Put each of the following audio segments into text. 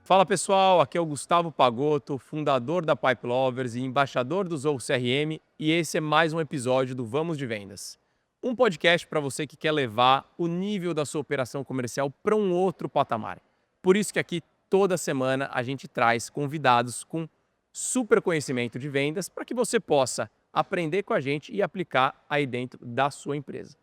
Fala pessoal, aqui é o Gustavo Pagotto, fundador da Pipe Lovers e embaixador do Zoho CRM, e esse é mais um episódio do Vamos de Vendas. Um podcast para você que quer levar o nível da sua operação comercial para um outro patamar. Por isso que aqui toda semana a gente traz convidados com super conhecimento de vendas para que você possa aprender com a gente e aplicar aí dentro da sua empresa.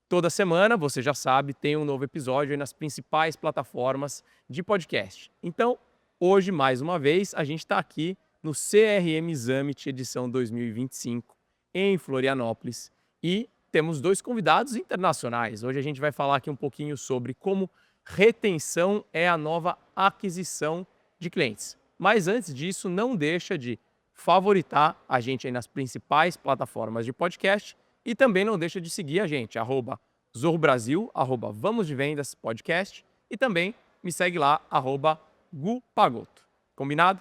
Toda semana, você já sabe, tem um novo episódio aí nas principais plataformas de podcast. Então, hoje, mais uma vez, a gente está aqui no CRM Summit edição 2025, em Florianópolis, e temos dois convidados internacionais. Hoje a gente vai falar aqui um pouquinho sobre como retenção é a nova aquisição de clientes. Mas antes disso, não deixa de favoritar a gente aí nas principais plataformas de podcast e também não deixa de seguir a gente, @Zoho Brasil, @Vamos de Vendas Podcast, e também me segue lá, @GuPagoto. Combinado?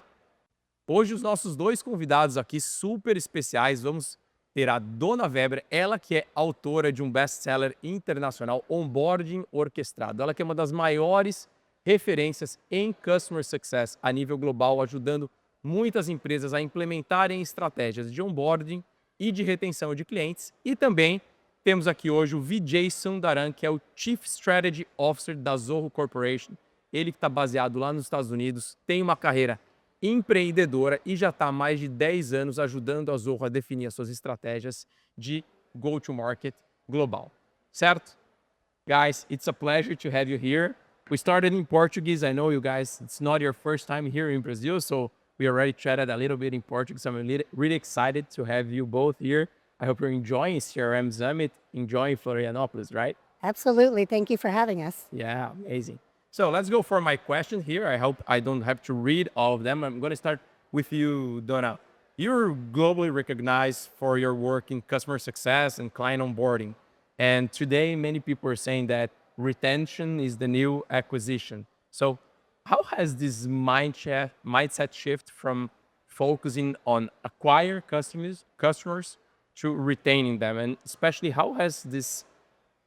Hoje os nossos dois convidados aqui super especiais, vamos ter a Donna Weber, ela que é autora de um best-seller internacional, Onboarding Orquestrado. Ela que é uma das maiores referências em Customer Success a nível global, ajudando muitas empresas a implementarem estratégias de onboarding e de retenção de clientes. E também temos aqui hoje o Vijay Sundaram, que é o Chief Strategy Officer da Zoho Corporation. Ele que está baseado lá nos Estados Unidos, tem uma carreira empreendedora e já está há mais de 10 anos ajudando a Zoho a definir as suas estratégias de go-to-market global. Certo? Guys, it's a pleasure to have you here. We started in Portuguese. I know you guys, it's not your first time here in Brazil, so we already chatted a little bit in Portuguese. I'm really excited to have you both here. I hope you're enjoying CRM Summit, enjoying Florianopolis, right? Absolutely. Thank you for having us. Yeah, amazing. So let's go for my question here. I hope I don't have to read all of them. I'm going to start with you, Donna. You're globally recognized for your work in customer success and client onboarding. And today, many people are saying that retention is the new acquisition. So, how has this mindset shift from focusing on acquire customers to retaining them, and especially how has this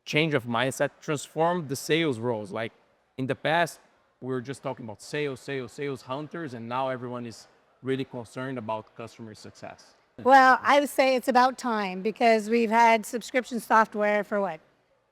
change of mindset transformed the sales roles? Like in the past, we were just talking about sales hunters, and now everyone is really concerned about customer success. Well, I would say it's about time because we've had subscription software for what,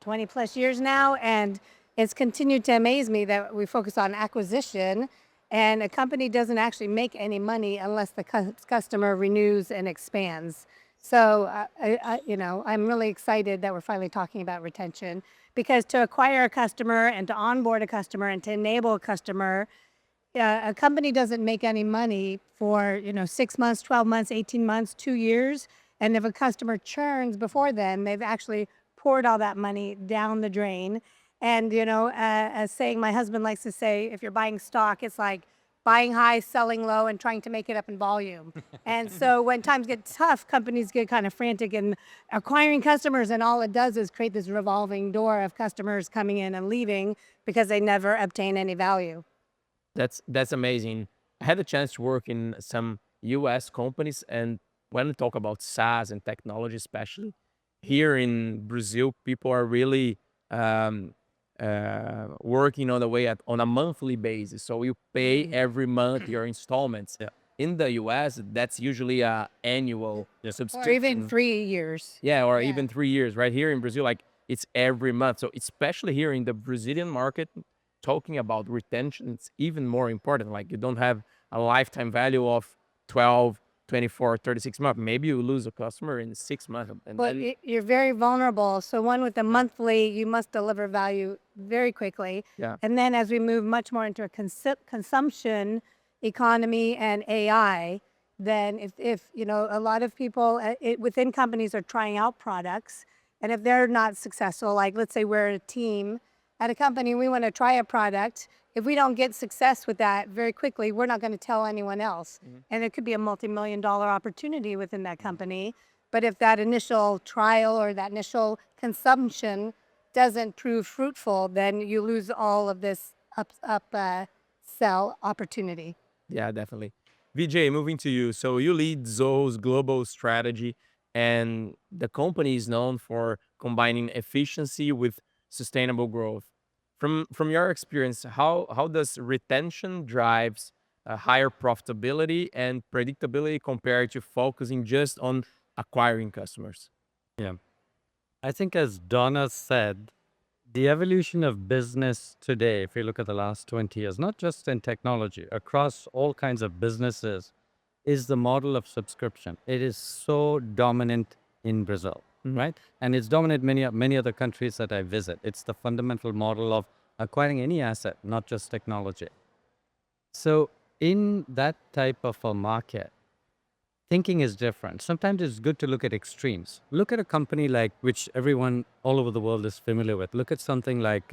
20 plus years now. And it's continued to amaze me that we focus on acquisition and a company doesn't actually make any money unless the customer renews and expands. So, I'm really excited that we're finally talking about retention because to acquire a customer and to onboard a customer and to enable a customer, a company doesn't make any money for 6 months, 12 months, 18 months, 2 years. And if a customer churns before then, they've actually poured all that money down the drain. And as saying my husband likes to say, if you're buying stock, it's like buying high, selling low, and trying to make it up in volume. And so when times get tough, companies get kind of frantic in acquiring customers, and all it does is create this revolving door of customers coming in and leaving because they never obtain any value. That's amazing. I had a chance to work in some US companies, and when we talk about SaaS and technology, especially here in Brazil, people are really working on the way on a monthly basis. So you pay every month your installments. Yeah. In the US, that's usually a annual Yeah. Or subscription. even 3 years. Yeah, or Yeah. even 3 years. Right here in Brazil, like it's every month. So especially here in the Brazilian market, talking about retention, it's even more important. Like you don't have a lifetime value of 12, 24, 36 months. Maybe you lose a customer in 6 months. And Well, then, you're very vulnerable. So one with the monthly, you must deliver value very quickly. yeah, And then as we move much more into a consumption economy and AI, then if a lot of people within companies are trying out products, and if they're not successful, like let's say we're a team at a company, we want to try a product. If we don't get success with that very quickly, we're not going to tell anyone else. And it could be a multi-million-dollar opportunity within that company. But if that initial trial or that initial consumption doesn't prove fruitful, then you lose all of this sell opportunity. yeah, definitely. Vijay, moving to you. So you lead Zoho's global strategy, and the company is known for combining efficiency with sustainable growth. From your experience, how does retention drives higher profitability and predictability compared to focusing just on acquiring customers? Yeah. I think, as Donna said, the evolution of business today, if you look at the last 20 years, not just in technology, across all kinds of businesses, is the model of subscription. It is so dominant in Brazil, right? And it's dominant in many other countries that I visit. It's the fundamental model of acquiring any asset, not just technology. So in that type of a market, thinking is different. Sometimes it's good to look at extremes. Look at a company like, which everyone all over the world is familiar with. Look at something like,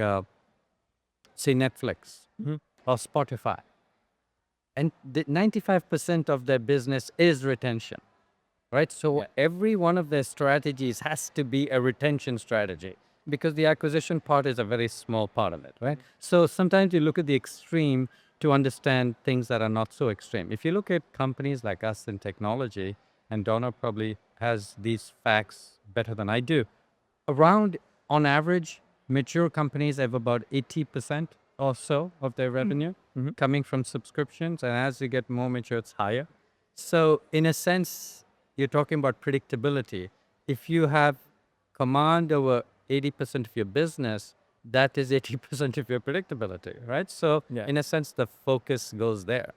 say, Netflix or Spotify. And 95% of their business is retention, right? So every one of their strategies has to be a retention strategy because the acquisition part is a very small part of it, right? So sometimes you look at the extreme to understand things that are not so extreme. If you look at companies like us in technology, and Donna probably has these facts better than I do, around, on average, mature companies have about 80% or so of their revenue coming from subscriptions. And as you get more mature, it's higher. So in a sense, you're talking about predictability. If you have command over 80% of your business, that is 80% of your predictability, right? So in a sense, the focus goes there.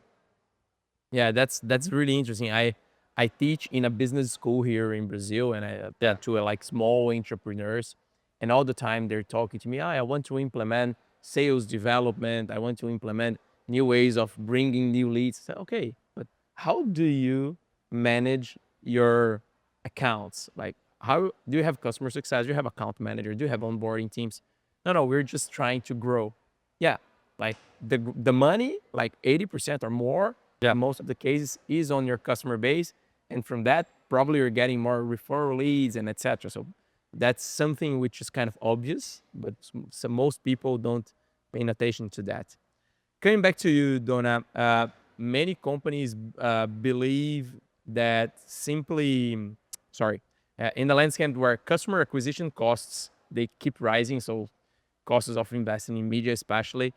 Yeah, that's really interesting. I teach in a business school here in Brazil, and I to like small entrepreneurs, and all the time they're talking to me. I want to implement sales development. I want to implement new ways of bringing new leads. So, okay, but how do you manage your accounts? Like, how do you have customer success? Do you have account manager? Do you have onboarding teams? No, we're just trying to grow. Yeah, like the money, like 80% or more, most of the cases is on your customer base, and from that probably you're getting more referral leads and etc. So that's something which is kind of obvious, but so most people don't pay attention to that. Coming back to you, Donna, many companies believe that in the landscape where customer acquisition costs, they keep rising, so costs of investing in media especially,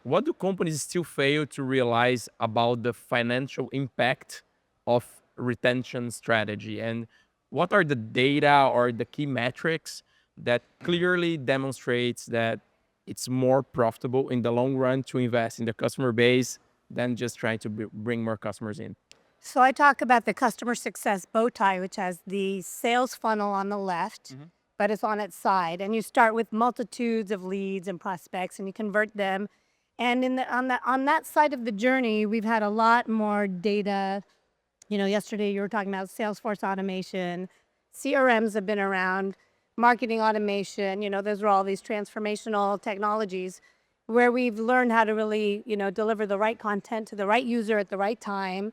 what do companies still fail to realize about the financial impact of retention strategy? And what are the data or the key metrics that clearly demonstrates that it's more profitable in the long run to invest in the customer base than just trying to bring more customers in? So I talk about the customer success bow tie, which has the sales funnel on the left, but it's on its side. And you start with multitudes of leads and prospects, and you convert them. And on that side of the journey, we've had a lot more data. You know, yesterday you were talking about Salesforce automation. CRMs have been around, marketing automation. You know, those are all these transformational technologies where we've learned how to really, deliver the right content to the right user at the right time,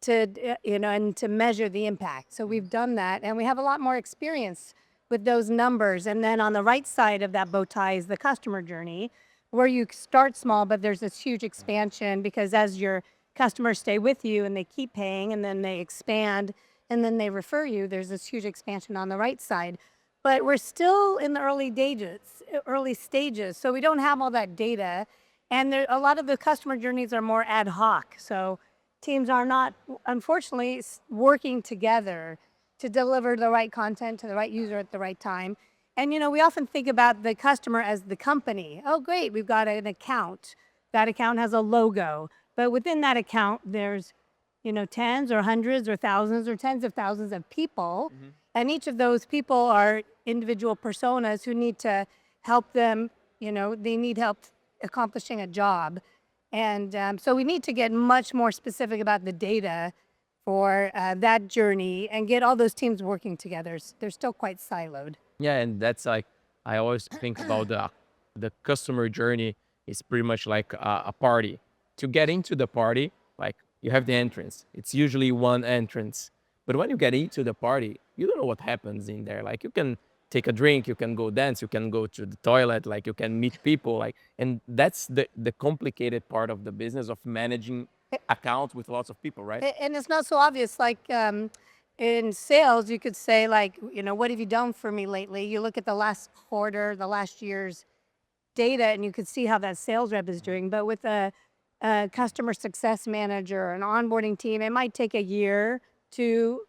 and to measure the impact. So we've done that, and we have a lot more experience with those numbers. And then on the right side of that bow tie is the customer journey, where you start small, but there's this huge expansion because as your customers stay with you and they keep paying and then they expand and then they refer you, there's this huge expansion on the right side. But we're still in the early stages, so we don't have all that data. And a lot of the customer journeys are more ad hoc. So teams are not, unfortunately, working together to deliver the right content to the right user at the right time. And, we often think about the customer as the company. Oh, great, we've got an account. That account has a logo. But within that account, there's, tens or hundreds or thousands or tens of thousands of people. And each of those people are individual personas who need to help them, they need help accomplishing a job. And so we need to get much more specific about the data for that journey and get all those teams working together. They're still quite siloed. Yeah, and that's like, I always think about the customer journey is pretty much like a party. To get into the party, like you have the entrance. It's usually one entrance. But when you get into the party, you don't know what happens in there. Like you can take a drink, you can go dance, you can go to the toilet, like you can meet people, and that's the complicated part of the business of managing accounts with lots of people, right? And it's not so obvious. Like in sales, you could say like, what have you done for me lately? You look at the last quarter, the last year's data and you could see how that sales rep is doing. But with a customer success manager, an onboarding team, it might take a year, 2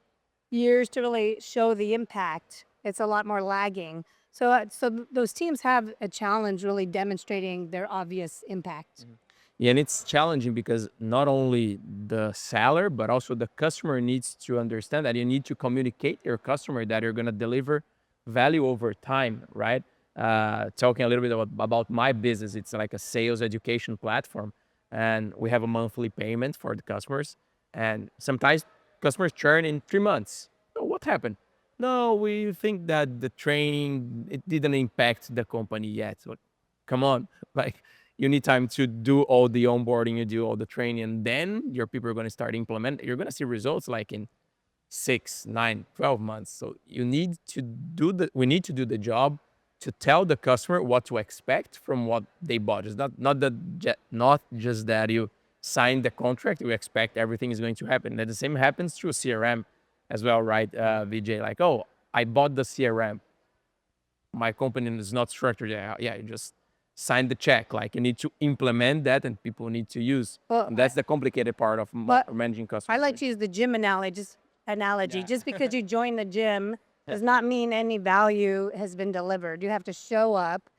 years to really show the impact. It's a lot more lagging. So those teams have a challenge really demonstrating their obvious impact. Yeah, and it's challenging because not only the seller, but also the customer needs to understand that you need to communicate to your customer that you're going to deliver value over time, right? Talking a little bit about my business, it's like a sales education platform, and we have a monthly payment for the customers. And sometimes customers churn in 3 months. So what happened? No, we think that the training, it didn't impact the company yet. So come on, like you need time to do all the onboarding, you do all the training, and then your people are going to start implementing. You're going to see results like in 6, 9, 12 months. So we need to do the job to tell the customer what to expect from what they bought. It's not just that you sign the contract, you expect everything is going to happen. And the same happens through CRM as well, right, Vijay? Like, oh, I bought the CRM. My company is not structured. Yeah, you just sign the check. Like you need to implement that and people need to use. Well, And that's the complicated part of but managing customers. I like to use the gym analogy. Just because you join the gym does not mean any value has been delivered. You have to show up.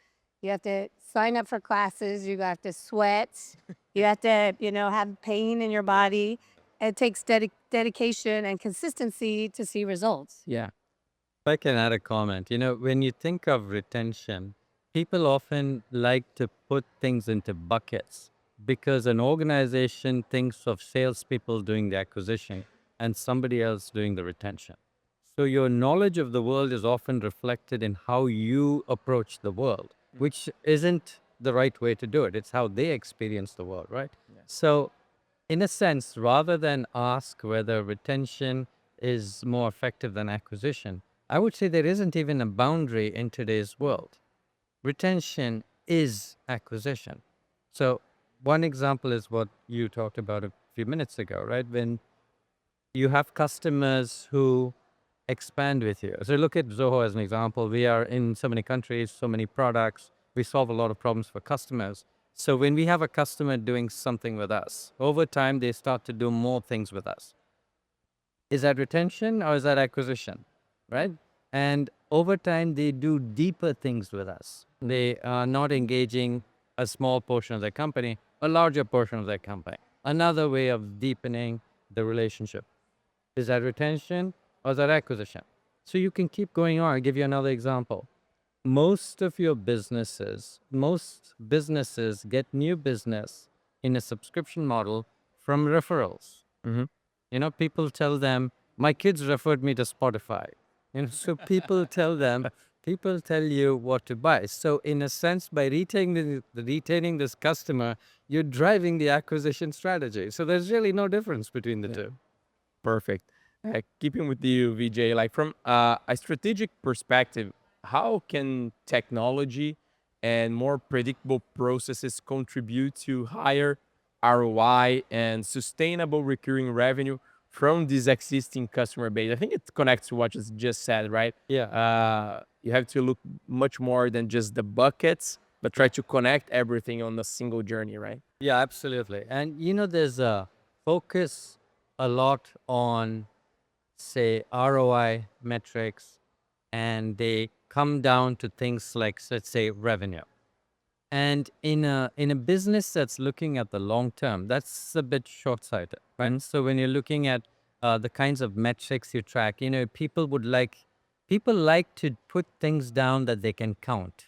You have to sign up for classes. You have to sweat. You have to, have pain in your body. It takes dedication and consistency to see results. Yeah. If I can add a comment, when you think of retention, people often like to put things into buckets because an organization thinks of salespeople doing the acquisition and somebody else doing the retention. So your knowledge of the world is often reflected in how you approach the world, which isn't the right way to do it. It's how they experience the world, right? Yeah. So in a sense, rather than ask whether retention is more effective than acquisition, I would say there isn't even a boundary in today's world. Retention is acquisition. So one example is what you talked about a few minutes ago, right? When you have customers who expand with you. So look at Zoho as an example. We are in so many countries, so many products. We solve a lot of problems for customers. So when we have a customer doing something with us, over time, they start to do more things with us. Is that retention or is that acquisition, right? And over time, they do deeper things with us. They are not engaging a small portion of their company, a larger portion of their company. Another way of deepening the relationship. Is that retention or is that acquisition? So you can keep going on. I'll give you another example. Most businesses get new business in a subscription model from referrals. Mm-hmm. People tell them, my kids referred me to Spotify. So people tell you what to buy. So in a sense, by retaining this customer, you're driving the acquisition strategy. So there's really no difference between the two. Perfect. Keeping with you, Vijay, like from a strategic perspective, how can technology and more predictable processes contribute to higher ROI and sustainable recurring revenue from this existing customer base? I think it connects to what you just said, right? Yeah. You have to look much more than just the buckets, but try to connect everything on a single journey, right? Yeah, absolutely. And there's a focus a lot on, say, ROI metrics, and they come down to things like, let's say, revenue. And in a business that's looking at the long term, that's a bit short-sighted, right? So when you're looking at the kinds of metrics you track, people like to put things down that they can count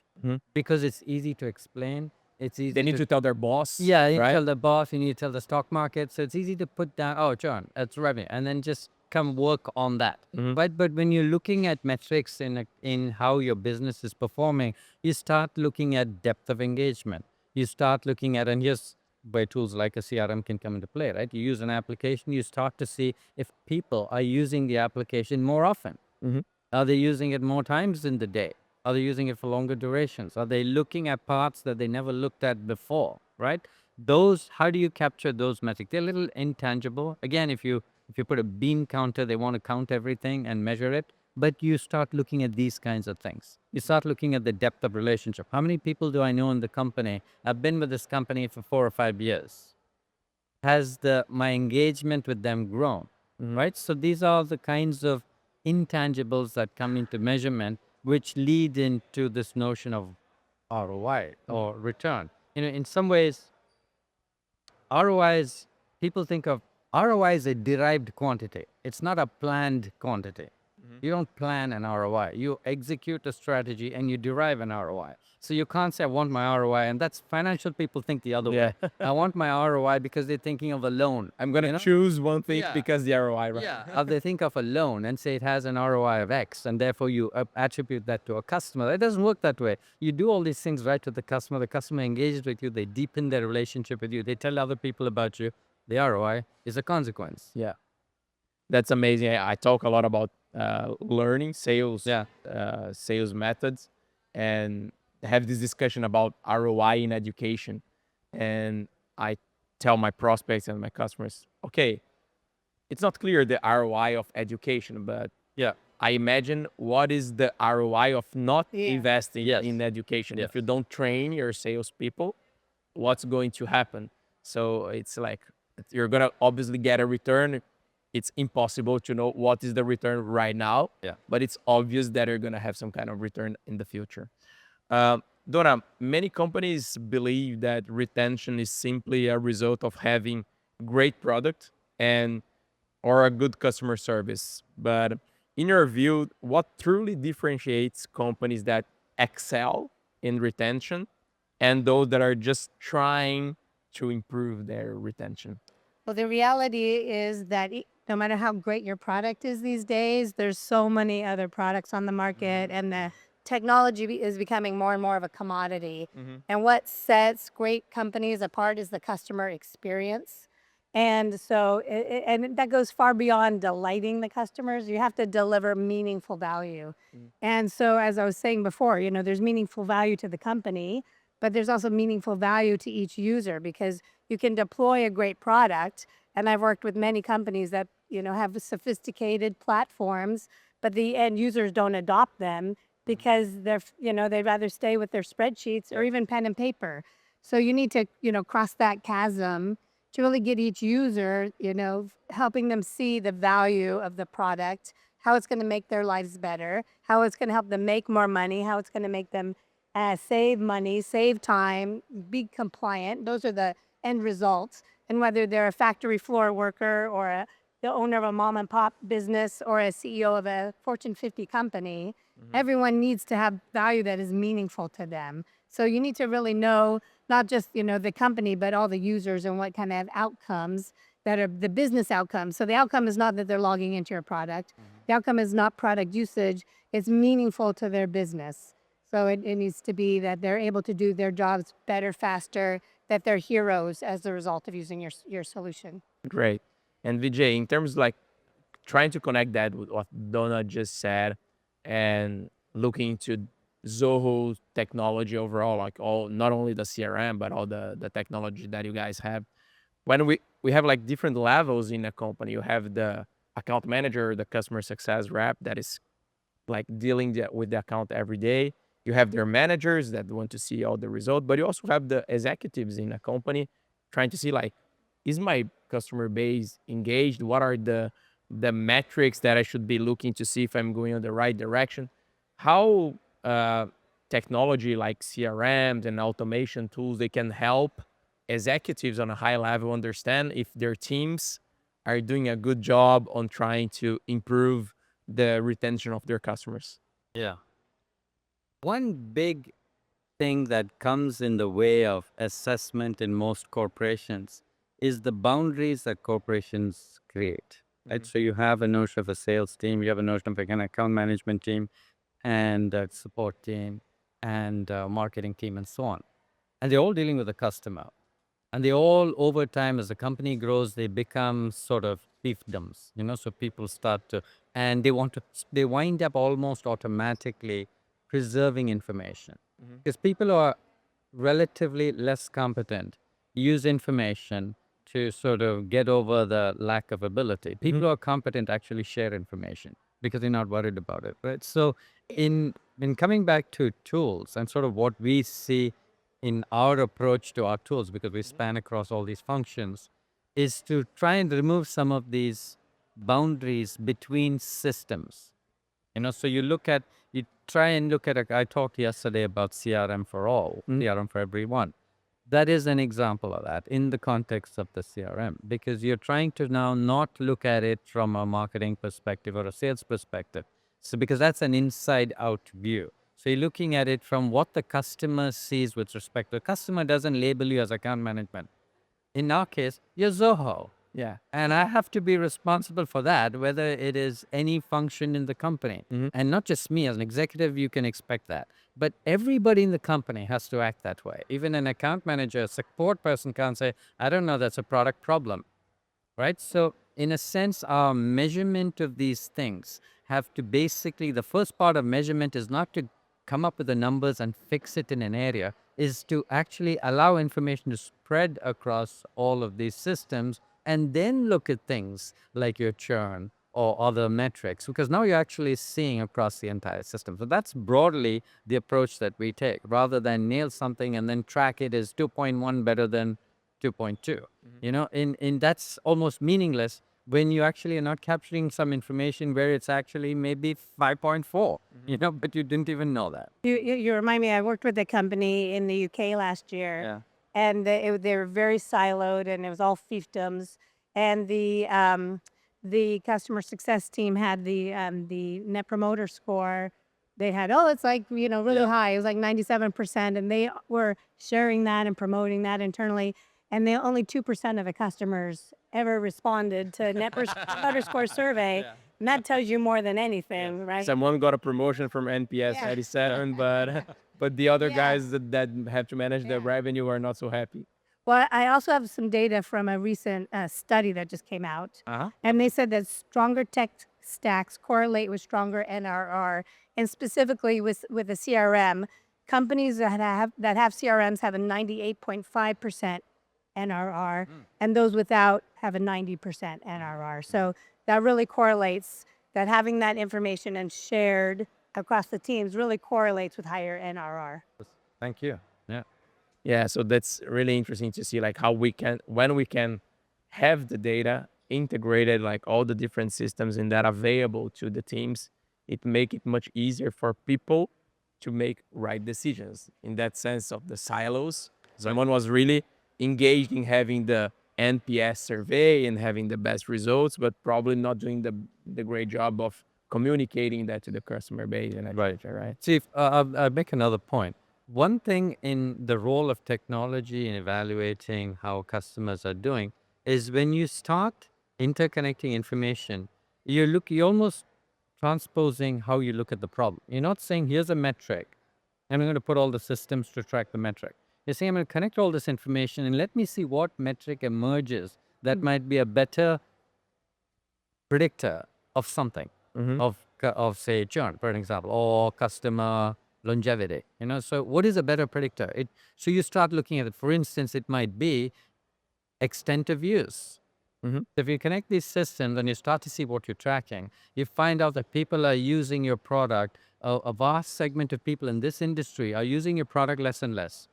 because it's easy to explain. It's easy. They need to tell their boss. Yeah, you right? tell the boss, you need to tell the stock market. So it's easy to put down, oh, churn, it's revenue, and then just come work on that. Right? But when you're looking at metrics in how your business is performing, you start looking at depth of engagement. You start looking at, and here's where tools like a CRM can come into play, right? You use an application, you start to see if people are using the application more often. Are they using it more times in the day? Are they using it for longer durations? Are they looking at parts that they never looked at before, right? How do you capture those metrics? They're a little intangible. Again, if you put a bean counter, they want to count everything and measure it. But you start looking at these kinds of things. You start looking at the depth of relationship. How many people do I know in the company? I've been with this company for 4 or 5 years. Has my engagement with them grown? Right? So these are the kinds of intangibles that come into measurement, which lead into this notion of ROI or return. In some ways, people think of ROI as a derived quantity. It's not a planned quantity. You don't plan an ROI. You execute a strategy and you derive an ROI. So you can't say, I want my ROI. And that's financial people think the other way. I want my ROI because they're thinking of a loan. I'm going to choose one thing because the ROI, right? Yeah. Or they think of a loan and say it has an ROI of X, and therefore you attribute that to a customer. It doesn't work that way. You do all these things right to the customer engages with you, they deepen their relationship with you, they tell other people about you. The ROI is a consequence. Yeah. That's amazing. I talk a lot about learning sales, sales methods, and have this discussion about ROI in education. And I tell my prospects and my customers, okay, it's not clear the ROI of education, but I imagine what is the ROI of not investing in education. If you don't train your salespeople, what's going to happen? So it's like, you're going to obviously get a return. It's impossible to know what is the return right now, but it's obvious that you're going to have some kind of return in the future. Donna, many companies believe that retention is simply a result of having great product or a good customer service. But in your view, what truly differentiates companies that excel in retention and those that are just trying to improve their retention? Well, the reality is that no matter how great your product is these days, there's so many other products on the market, and the technology is becoming more and more of a commodity. And what sets great companies apart is the customer experience. And so, and that goes far beyond delighting the customers. You have to deliver meaningful value. And so, as I was saying before, there's meaningful value to the company, but there's also meaningful value to each user, because you can deploy a great product. And I've worked with many companies that, have sophisticated platforms, but the end users don't adopt them because they'd rather stay with their spreadsheets or even pen and paper. So you need to, cross that chasm to really get each user, helping them see the value of the product, how it's going to make their lives better, how it's going to help them make more money, how it's going to make them save money, save time, be compliant. Those are the end results. And whether they're a factory floor worker or the owner of a mom and pop business or a CEO of a Fortune 50 company, everyone needs to have value that is meaningful to them. So you need to really know not just, the company, but all the users and what kind of outcomes that are the business outcomes. So the outcome is not that they're logging into your product. The outcome is not product usage. It's meaningful to their business. So it needs to be that they're able to do their jobs better, faster, that they're heroes as a result of using your solution. Great. And Vijay, in terms like trying to connect that with what Donna just said and looking into Zoho technology overall, like not only the CRM, but all the technology that you guys have. When we have like different levels in a company, you have the account manager, the customer success rep that is like dealing with the account every day. You have their managers that want to see all the results, but you also have the executives in a company trying to see like, is my customer base engaged? What are the metrics that I should be looking to see if I'm going in the right direction? How technology like CRMs and automation tools, they can help executives on a high level understand if their teams are doing a good job on trying to improve the retention of their customers. Yeah. One big thing that comes in the way of assessment in most corporations is the boundaries that corporations create. Right? So you have a notion of a sales team, you have a notion of an account management team, and a support team, and a marketing team, and so on. And they're all dealing with the customer. And they all, over time, as the company grows, they become sort of fiefdoms, so people start to, and they wind up almost automatically preserving information. Because people who are relatively less competent use information to sort of get over the lack of ability. People who are competent actually share information because you're not worried about it, right? So in coming back to tools and sort of what we see in our approach to our tools, because we span across all these functions, is to try and remove some of these boundaries between systems. So you try and look at, I talked yesterday about CRM for all, CRM for everyone. That is an example of that in the context of the CRM, because you're trying to now not look at it from a marketing perspective or a sales perspective. So because that's an inside out view. So you're looking at it from what the customer sees with respect to the customer doesn't label you as account management. In our case, you're Zoho. Yeah. And I have to be responsible for that, whether it is any function in the company. And not just me as an executive, you can expect that. But everybody in the company has to act that way. Even an account manager, a support person can't say, I don't know, that's a product problem, right? So in a sense, our measurement of these things have to basically, the first part of measurement is not to come up with the numbers and fix it in an area, is to actually allow information to spread across all of these systems, and then look at things like your churn or other metrics, because now you're actually seeing across the entire system. So that's broadly the approach that we take, rather than nail something and then track it as 2.1 better than 2.2. In that's almost meaningless when you actually are not capturing some information where it's actually maybe 5.4, but you didn't even know that. You remind me, I worked with a company in the UK last year. Yeah. And they were very siloed, and it was all fiefdoms. And the customer success team had the net promoter score. They had, it's like, really high. It was like 97%. And they were sharing that and promoting that internally. And only 2% of the customers ever responded to net promoter score survey. Yeah. And that tells you more than anything, right? Someone got a promotion from NPS Yeah. 87, but the other Yeah. guys that have to manage the revenue are not so happy. Well, I also have some data from a recent study that just came out. And they said that stronger tech stacks correlate with stronger NRR. And specifically with the CRM, companies that have CRMs have a 98.5% NRR, and those without have a 90% NRR. So that really correlates, that having that information and shared across the teams really correlates with higher NRR. Thank you. Yeah. Yeah, so that's really interesting to see like how when we can have the data integrated, like all the different systems and that available to the teams, it make it much easier for people to make right decisions. In that sense of the silos, someone was really engaged in having the NPS survey and having the best results, but probably not doing the great job of communicating that to the customer base and etc. Right? See, I'll make another point. One thing in the role of technology in evaluating how customers are doing is when you start interconnecting information, you're almost transposing how you look at the problem. You're not saying, here's a metric, and I'm going to put all the systems to track the metric. You're saying, I'm going to connect all this information and let me see what metric emerges that might be a better predictor of something, of say churn, for example, or customer longevity. So what is a better predictor? So you start looking at it. For instance, it might be extent of use. So if you connect these systems and you start to see what you're tracking, you find out that people are using your product. A vast segment of people in this industry are using your product less and less.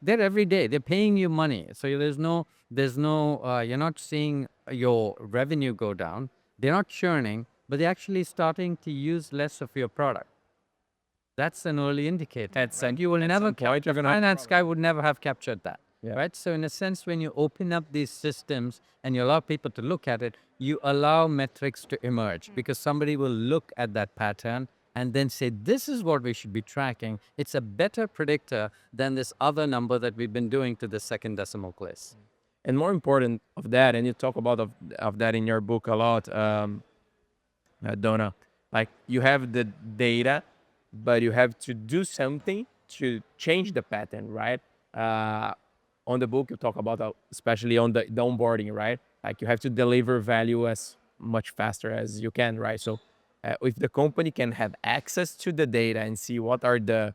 They're every day. They're paying you money. So there's no. You're not seeing your revenue go down. They're not churning, but they're actually starting to use less of your product. That's an early indicator. And you will never. The finance guy would never have captured that. Yeah. Right. So in a sense, when you open up these systems and you allow people to look at it, you allow metrics to emerge, because somebody will look at that pattern and then say, this is what we should be tracking. It's a better predictor than this other number that we've been doing to the second decimal place. And more important of that, and you talk about of that in your book a lot, Donna, like you have the data, but you have to do something to change the pattern, right? On the book, you talk about, especially on the onboarding, right? Like you have to deliver value as much faster as you can, right? So if the company can have access to the data and see what are the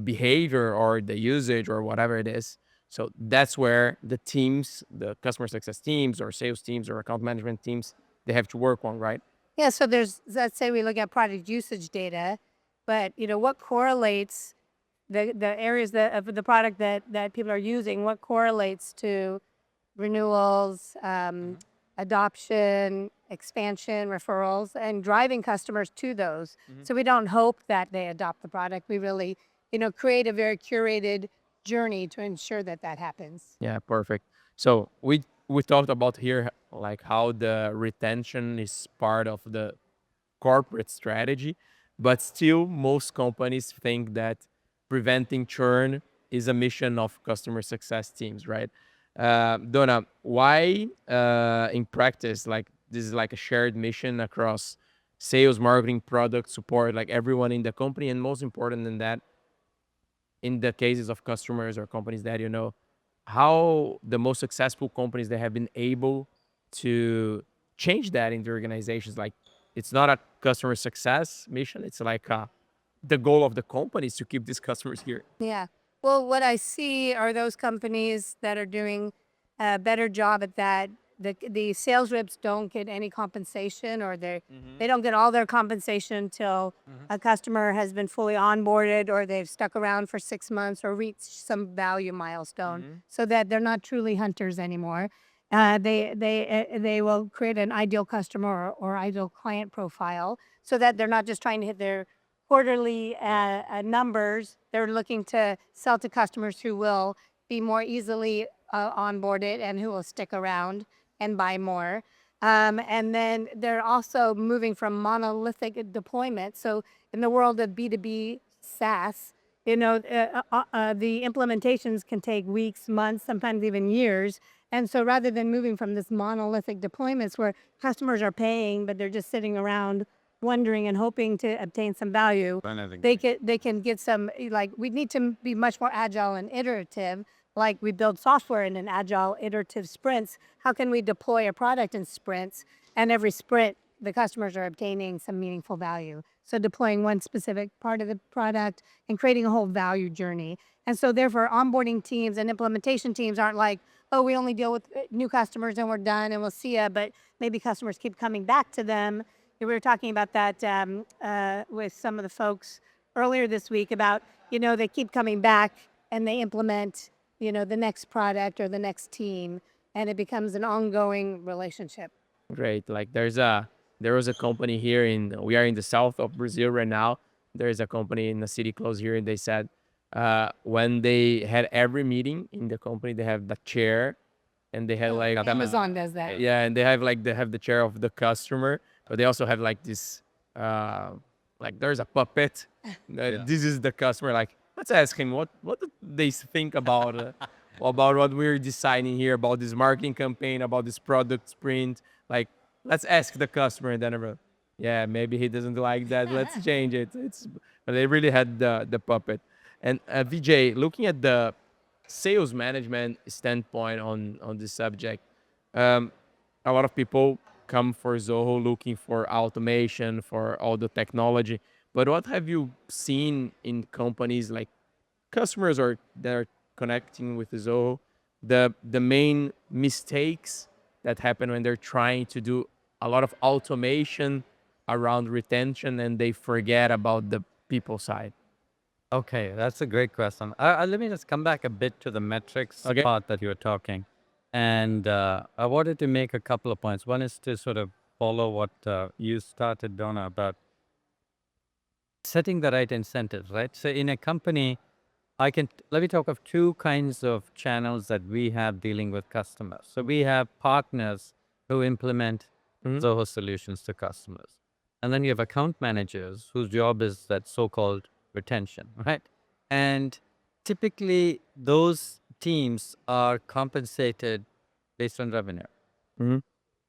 behavior or the usage or whatever it is, so that's where the teams, the customer success teams or sales teams or account management teams, they have to work on, right? Yeah, so let's say we look at product usage data, but what correlates the areas of the product that people are using, what correlates to renewals, adoption, expansion, referrals, and driving customers to those. So we don't hope that they adopt the product. We really, create a very curated journey to ensure that happens. Yeah, perfect. So we talked about here like how the retention is part of the corporate strategy, but still most companies think that preventing churn is a mission of customer success teams, right? Donna, why in practice, like this is like a shared mission across sales, marketing, product support, like everyone in the company, and most important than that, in the cases of customers or companies that how the most successful companies that have been able to change that in the organizations, like it's not a customer success mission, it's like the goal of the company is to keep these customers here. Yeah. Well, what I see are those companies that are doing a better job at that. The sales reps don't get any compensation, or they don't get all their compensation until a customer has been fully onboarded, or they've stuck around for 6 months or reached some value milestone, so that they're not truly hunters anymore. They will create an ideal customer or ideal client profile, so that they're not just trying to hit their quarterly numbers. They're looking to sell to customers who will be more easily onboarded and who will stick around and buy more. And then they're also moving from monolithic deployment. So in the world of B2B SaaS, the implementations can take weeks, months, sometimes even years. And so rather than moving from this monolithic deployments where customers are paying, but they're just sitting around wondering and hoping to obtain some value, they can get some, like, we need to be much more agile and iterative. Like we build software in an agile iterative sprints. How can we deploy a product in sprints, and every sprint the customers are obtaining some meaningful value? So deploying one specific part of the product and creating a whole value journey. And so therefore onboarding teams and implementation teams aren't like, oh, we only deal with new customers and we're done and we'll see ya, but maybe customers keep coming back to them. We were talking about that with some of the folks earlier this week about, they keep coming back and they implement, the next product or the next team, and it becomes an ongoing relationship. Great. Like there was a company here we are in the south of Brazil right now. There is a company in the city close here, and they said when they had every meeting in the company, they have the chair, and they had like Amazon does that. yeah, and they have the chair of the customer, but they also have like this like there's a puppet. This is the customer. Like, let's ask him what do they think about what we're deciding here, about this marketing campaign, about this product sprint. Like, let's ask the customer, and then yeah, maybe he doesn't like that. Let's change it. But they really had the puppet. And Vijay, looking at the sales management standpoint on this subject, a lot of people come for Zoho looking for automation, for all the technology. But what have you seen in companies like customers or that are connecting with Zoho, the main mistakes that happen when they're trying to do a lot of automation around retention and they forget about the people side? Okay, that's a great question. Let me just come back a bit to the metrics Okay. part that you were talking. And I wanted to make a couple of points. One is to sort of follow what you started, Donna, about setting the right incentives, right? So in a company, let me talk of two kinds of channels that we have dealing with customers. So we have partners who implement Zoho solutions to customers. And then you have account managers whose job is that so-called retention, right? And typically those teams are compensated based on revenue.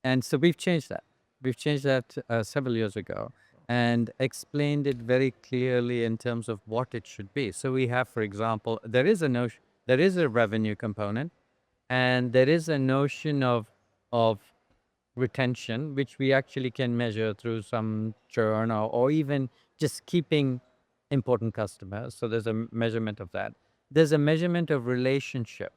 And so we've changed that. We've changed that several years ago and explained it very clearly in terms of what it should be. So we have, for example, there is a revenue component, and there is a notion of retention, which we actually can measure through some churn or even just keeping important customers. So there's a measurement of that. There's a measurement of relationship,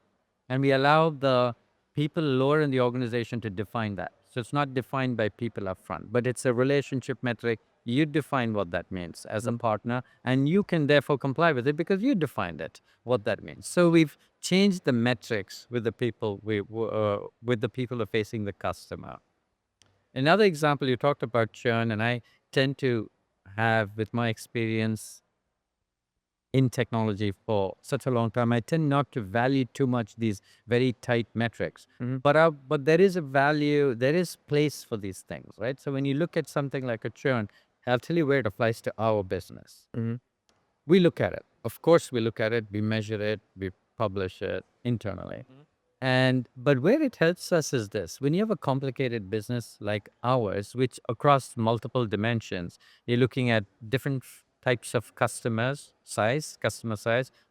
and we allow the people lower in the organization to define that. So it's not defined by people up front, but it's a relationship metric. You define what that means as a partner, and you can therefore comply with it because you defined it, what that means. So we've changed the metrics with the people with the people who are facing the customer. Another example, you talked about churn, and I tend to have, with my experience in technology for such a long time, I tend not to value too much these very tight metrics. But there is a value, there is place for these things, right? So when you look at something like a churn, I'll tell you where it applies to our business. We look at it. Of course, we look at it, we measure it, we publish it internally. But where it helps us is this: when you have a complicated business like ours, which across multiple dimensions, you're looking at different types of customer size,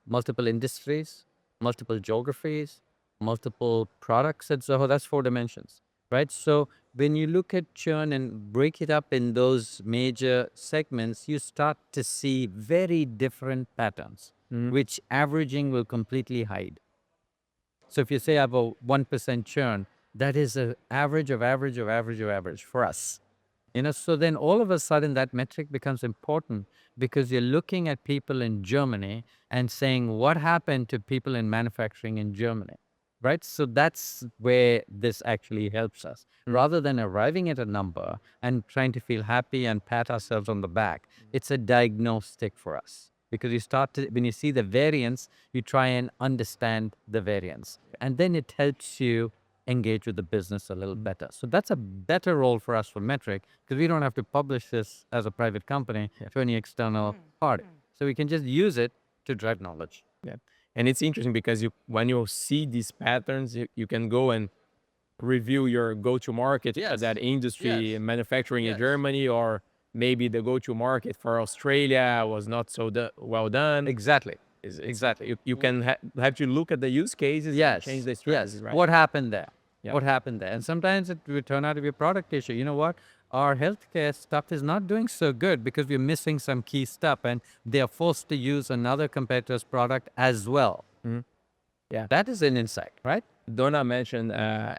multiple industries, multiple geographies, multiple products at Zoho. That's 4 dimensions, right? So when you look at churn and break it up in those major segments, you start to see very different patterns, which averaging will completely hide. So if you say I have a 1% churn, that is an average of average for us. So then all of a sudden that metric becomes important because you're looking at people in Germany and saying, what happened to people in manufacturing in Germany, right? So that's where this actually helps us. Rather than arriving at a number and trying to feel happy and pat ourselves on the back, it's a diagnostic for us. Because when you see the variance, you try and understand the variance. And then it helps you engage with the business a little better. So that's a better role for us for metric because we don't have to publish this as a private company to any external party. So we can just use it to drive knowledge. Yeah. And it's interesting because when you see these patterns, you can go and review your go-to-market for that industry, manufacturing in Germany, or maybe the go-to-market for Australia was not so well done. Exactly. Exactly. You can have to look at the use cases and change the strategies, right? What happened there? Yeah. What happened there? And sometimes it will turn out to be a product issue. You know what? Our healthcare stuff is not doing so good because we're missing some key stuff and they are forced to use another competitor's product as well. Yeah. That is an insight, right? Donna mentioned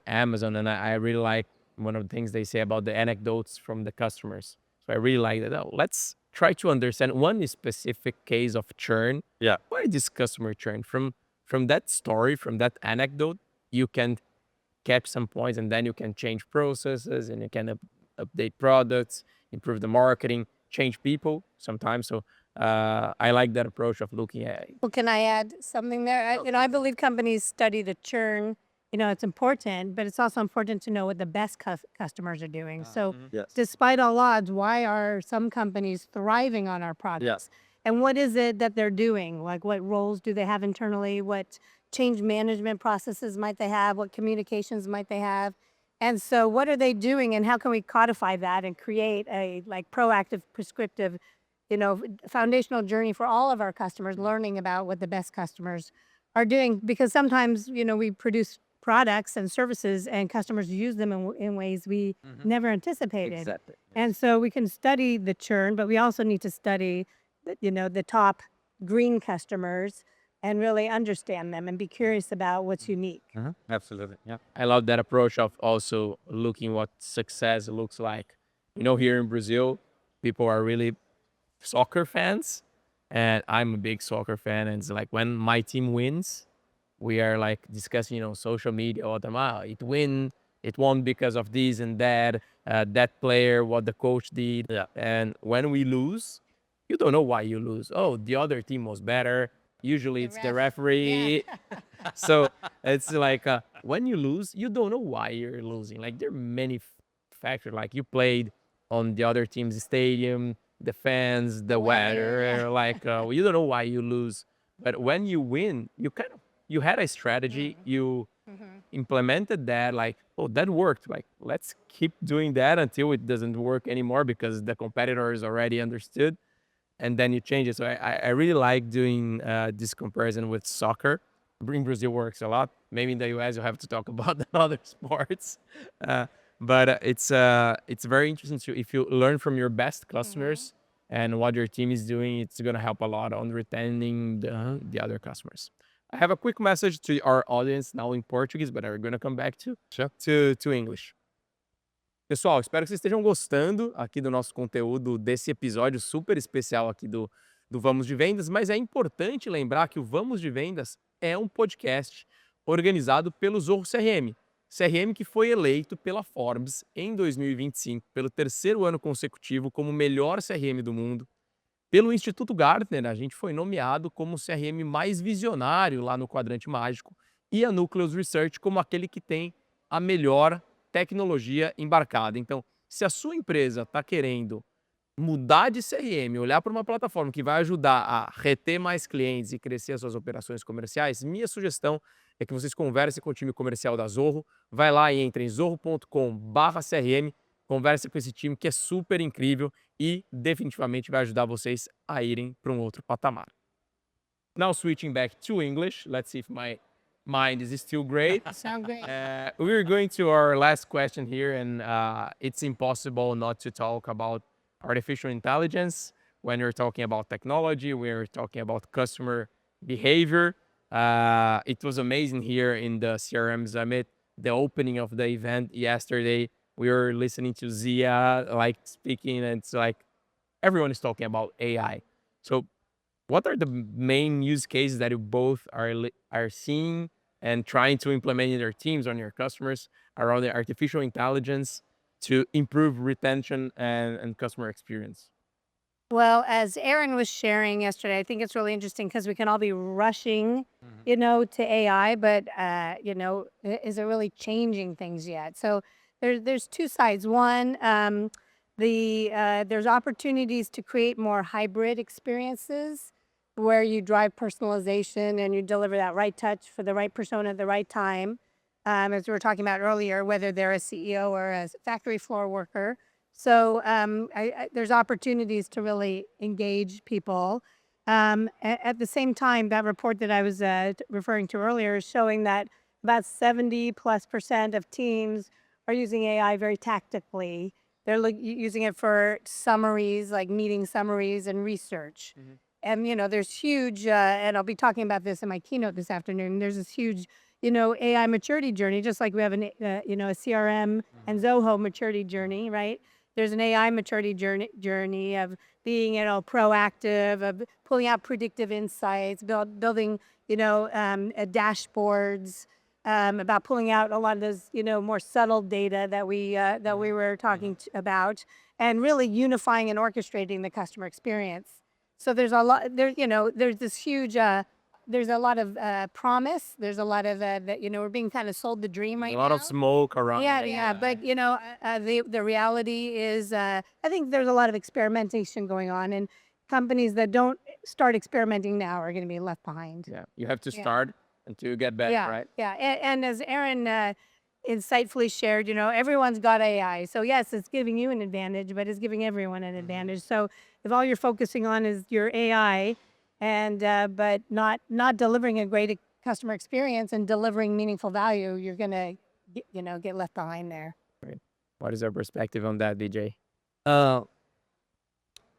Amazon, and I really like one of the things they say about the anecdotes from the customers. So I really like that. Oh, let's try to understand one specific case of churn. Yeah. Why this customer churn? From that story, from that anecdote, you can catch some points, and then you can change processes, and you can update products, improve the marketing, change people sometimes. So I like that approach of looking at. Well, can I add something there? I believe companies study the churn. It's important, but it's also important to know what the best customers are doing. So despite all odds, why are some companies thriving on our products? And what is it that they're doing? Like what roles do they have internally? What change management processes might they have? What communications might they have? And so what are they doing, and how can we codify that and create a proactive, prescriptive, foundational journey for all of our customers, learning about what the best customers are doing? Because sometimes, we produce products and services and customers use them in ways we never anticipated. Exactly. And so we can study the churn, but we also need to study, the top green customers and really understand them and be curious about what's unique. Absolutely. Yeah. I love that approach of also looking what success looks like. Here in Brazil, people are really soccer fans, and I'm a big soccer fan. And it's like when my team wins, we are like discussing, social media all the time. It won because of this and that, that player, what the coach did. Yeah. And when we lose, you don't know why you lose. Oh, the other team was better. Usually it's the referee. So it's like when you lose, you don't know why you're losing. Like there are many factors. Like you played on the other team's stadium, the fans, the weather. Like you don't know why you lose. But when you win, you had a strategy. You implemented that. Like, oh, that worked. Like let's keep doing that until it doesn't work anymore because the competitor is already understood. And then you change it. So I really like doing this comparison with soccer. In Brazil works a lot. Maybe in the US you have to talk about the other sports. But it's very interesting if you learn from your best customers and what your team is doing, it's going to help a lot on retaining the other customers. I have a quick message to our audience now in Portuguese, but we're going to come back to English. Pessoal, espero que vocês estejam gostando aqui do nosso conteúdo, desse episódio super especial aqui do Vamos de Vendas, mas é importante lembrar que o Vamos de Vendas é um podcast organizado pelo Zoho CRM. CRM que foi eleito pela Forbes em 2025, pelo terceiro ano consecutivo, como o melhor CRM do mundo. Pelo Instituto Gartner, a gente foi nomeado como o CRM mais visionário lá no Quadrante Mágico e a Nucleus Research como aquele que tem a melhor tecnologia embarcada. Então, se a sua empresa está querendo mudar de CRM, olhar para uma plataforma que vai ajudar a reter mais clientes e crescer as suas operações comerciais, minha sugestão é que vocês conversem com o time comercial da Zoho, vai lá e entre em zoho.com/CRM, converse com esse time que é super incrível e definitivamente vai ajudar vocês a irem para um outro patamar. Now switching back to English, let's see if my mind is still great. Sound great. We're going to our last question here, and it's impossible not to talk about artificial intelligence when you're talking about technology, we're talking about customer behavior. It was amazing here in the CRM Summit, the opening of the event yesterday. We were listening to Zia like speaking, and it's like everyone is talking about AI. So, what are the main use cases that you both are seeing and trying to implement in your teams, on your customers, around the artificial intelligence to improve retention and customer experience? Well, as Aaron was sharing yesterday, I think it's really interesting because we can all be rushing, to AI, but is it really changing things yet? So there's two sides. One, there's opportunities to create more hybrid experiences where you drive personalization and you deliver that right touch for the right persona at the right time. As we were talking about earlier, whether they're a CEO or a factory floor worker. So there's opportunities to really engage people. At the same time, that report that I was referring to earlier is showing that about 70+% of teams are using AI very tactically. They're using it for summaries, like meeting summaries and research. And, there's huge, and I'll be talking about this in my keynote this afternoon, there's this huge, AI maturity journey, just like we have a CRM and Zoho maturity journey, right? There's an AI maturity journey of being, proactive, of pulling out predictive insights, building, dashboards, about pulling out a lot of those, more subtle data that we were talking about, and really unifying and orchestrating the customer experience. So there's a lot there's this huge there's a lot of promise. There's a lot of that we're being kind of sold the dream right A now. lot of smoke around. Yeah. But the reality is, I think there's a lot of experimentation going on, and companies that don't start experimenting now are going to be left behind. Yeah, you have to Yeah. start until get better, Yeah, right? yeah. And as Aaron insightfully shared, everyone's got AI. So yes, it's giving you an advantage, but it's giving everyone an advantage. So if all you're focusing on is your AI, and but not delivering a great customer experience and delivering meaningful value, you're gonna get left behind there. Right. What is your perspective on that, DJ? Uh,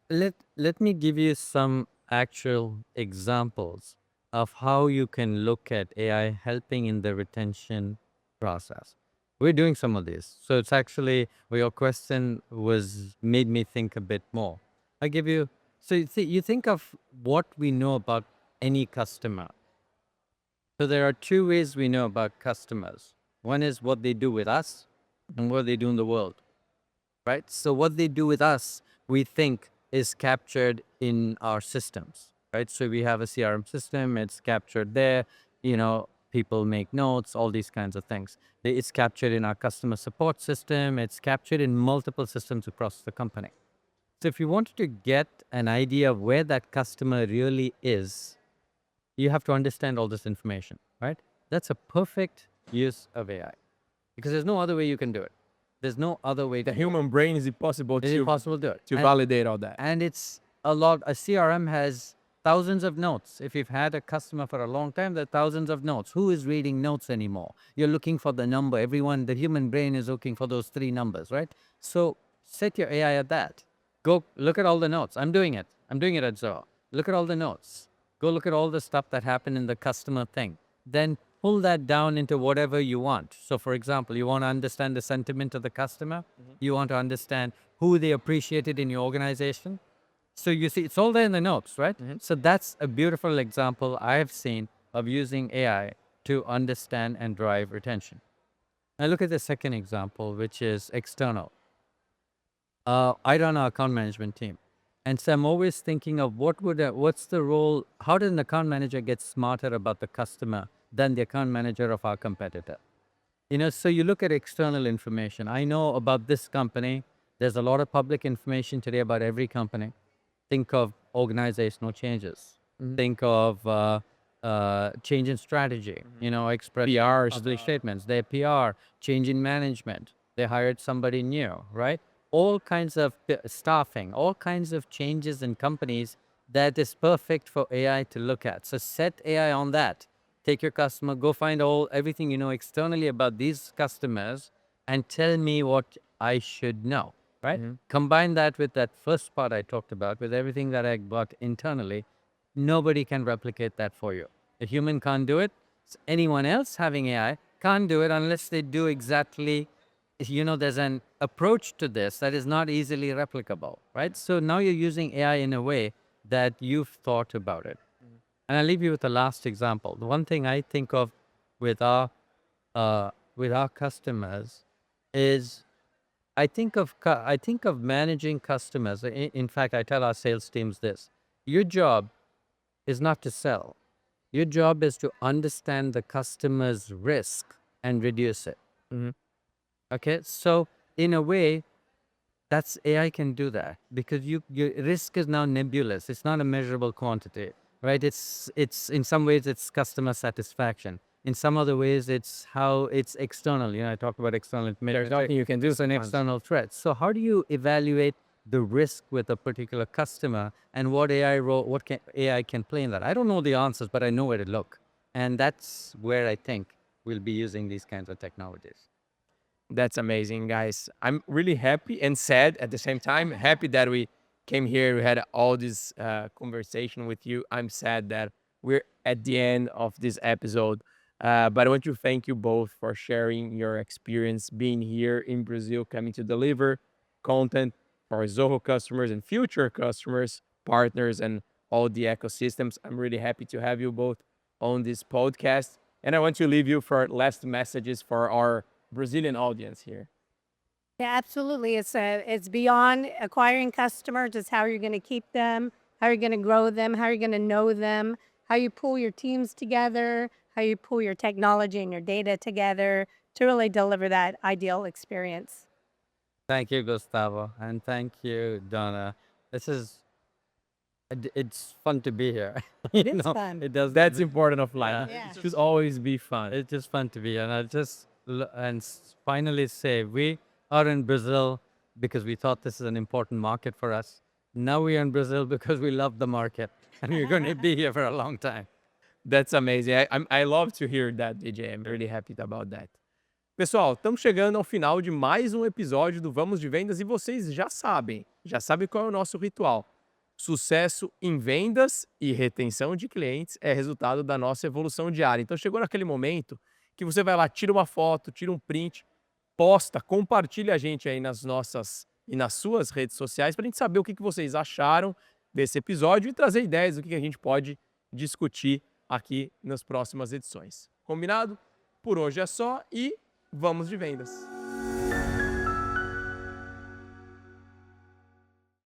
let me give you some actual examples of how you can look at AI helping in the retention process. We're doing some of this. So it's actually where your question made me think a bit more. I give you, so you think of what we know about any customer. So there are two ways we know about customers. One is what they do with us and what they do in the world, right? So what they do with us, we think is captured in our systems, right? So we have a CRM system, it's captured there, people make notes, all these kinds of things. It's captured in our customer support system, it's captured in multiple systems across the company. So if you wanted to get an idea of where that customer really is, you have to understand all this information, right? That's a perfect use of AI because there's no other way you can do it. There's no other way. The human brain is impossible It's impossible to do it. to validate all that. And it's a lot. A CRM has thousands of notes. If you've had a customer for a long time, there are thousands of notes. Who is reading notes anymore? You're looking for the number. The human brain is looking for those three numbers, right? So set your AI at that. Go look at all the notes. I'm doing it. I'm doing it at Zoho. Look at all the notes. Go look at all the stuff that happened in the customer thing. Then pull that down into whatever you want. So, for example, you want to understand the sentiment of the customer. You want to understand who they appreciated in your organization. So you see, it's all there in the notes, right? So that's a beautiful example I have seen of using AI to understand and drive retention. Now look at the second example, which is external. I run our account management team. And so I'm always thinking of what's the role, how does an account manager get smarter about the customer than the account manager of our competitor? So you look at external information. I know about this company. There's a lot of public information today about every company. Think of organizational changes. Think of change in strategy, express PRs, public statements, their PR, change in management. They hired somebody new, right? All kinds of staffing, all kinds of changes in companies that is perfect for AI to look at. So set AI on that. Take your customer, go find everything you know externally about these customers and tell me what I should know, right? Combine that with that first part I talked about, with everything that I got internally. Nobody can replicate that for you. A human can't do it. Anyone else having AI can't do it unless they do exactly, there's an approach to this that is not easily replicable, right? So now you're using AI in a way that you've thought about it. And I'll leave you with the last example. The one thing I think of with our customers is I think of managing customers. In fact, I tell our sales teams this: your job is not to sell. Your job is to understand the customer's risk and reduce it. Okay, so in a way, that's AI can do that because your risk is now nebulous. It's not a measurable quantity, right? It's in some ways it's customer satisfaction. In some other ways, it's how it's external. I talked about external. There's nothing you can do. It's an external threat. So how do you evaluate the risk with a particular customer and what AI can play in that? I don't know the answers, but I know where to look. And that's where I think we'll be using these kinds of technologies. That's amazing, guys. I'm really happy and sad at the same time. Happy that we came here. We had all this conversation with you. I'm sad that we're at the end of this episode. But I want to thank you both for sharing your experience being here in Brazil, coming to deliver content for Zoho customers and future customers, partners, and all the ecosystems. I'm really happy to have you both on this podcast. And I want to leave you for last messages for our Brazilian audience here. Yeah, absolutely. It's beyond acquiring customers. It's how you're going to keep them, how you're going to grow them, how you're going to know them, how you pull your teams together, how you pull your technology and your data together to really deliver that ideal experience. Thank you, Gustavo, and thank you, Donna. It's fun to be here. It is fun. It does. That's important of life. Yeah. It should always be fun. It's just fun to be here. And I just finally say we are in Brazil because we thought this is an important market for us. Now we are in Brazil because we love the market and we're going to be here for a long time. That's amazing. I love to hear that, DJ. I'm really happy about that. Pessoal, estamos chegando ao final de mais um episódio do Vamos de Vendas e vocês já sabem qual é o nosso ritual. Sucesso em vendas e retenção de clientes é resultado da nossa evolução diária. Então chegou naquele momento que você vai lá, tira uma foto, tira um print, posta, compartilha a gente aí nas nossas e nas suas redes sociais para a gente saber o que vocês acharam desse episódio e trazer ideias do que a gente pode discutir aqui nas próximas edições. Combinado? Por hoje é só e vamos de vendas!